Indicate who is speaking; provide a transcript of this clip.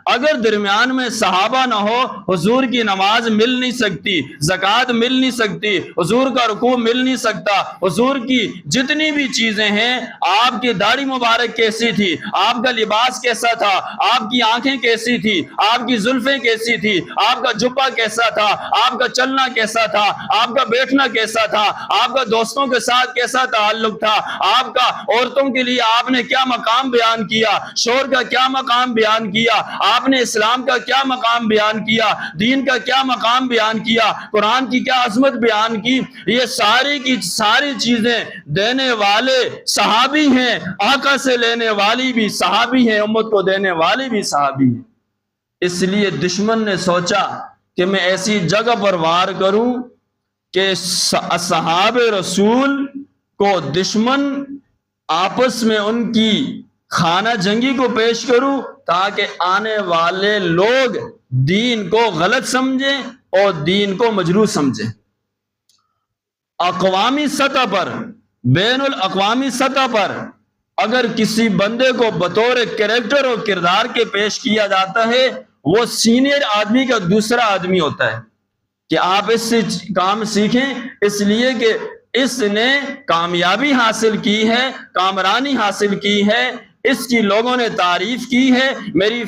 Speaker 1: اگر درمیان میں صحابہ نہ ہو حضور کی نماز مل نہیں سکتی، زکوٰۃ مل نہیں سکتی، حضور کا رکوع مل نہیں سکتا، حضور کی جتنی بھی چیزیں ہیں، آپ کی داڑھی مبارک کیسی تھی، آپ کا لباس کیسا تھا، آپ کی آنکھیں کیسی تھی، آپ کی زلفیں کیسی تھی، آپ کا جبہ کیسا تھا، آپ کا چلنا کیسا تھا، آپ کا بیٹھنا کیسا تھا، آپ کا دوستوں کے ساتھ کیسا تعلق تھا، آپ کا عورتوں کے لیے آپ نے کیا مقام بیان کیا، شور کا کیا مقام بیان کیا، آپ نے اسلام کا کیا مقام بیان کیا، دین کا کیا مقام بیان کیا، قرآن کی کیا عظمت بیان کی، یہ ساری کی ساری چیزیں دینے والے صحابی ہیں، آقا سے لینے والی بھی صحابی ہیں، امت کو دینے والی بھی صحابی ہیں۔ اس لیے دشمن نے سوچا کہ میں ایسی جگہ پر وار کروں کہ اصحاب رسول کو دشمن آپس میں ان کی خانہ جنگی کو پیش کروں، تاکہ آنے والے لوگ دین کو غلط سمجھیں اور دین کو مجروح سمجھیں۔ اقوامی سطح پر، بین الاقوامی سطح پر اگر کسی بندے کو بطور کریکٹر اور کردار کے پیش کیا جاتا ہے، وہ سینئر آدمی کا دوسرا آدمی ہوتا ہے کہ آپ اس سے کام سیکھیں، اس لیے کہ اس نے کامیابی حاصل کی ہے، کامرانی حاصل کی ہے، اس کی لوگوں نے تعریف کی ہے، میری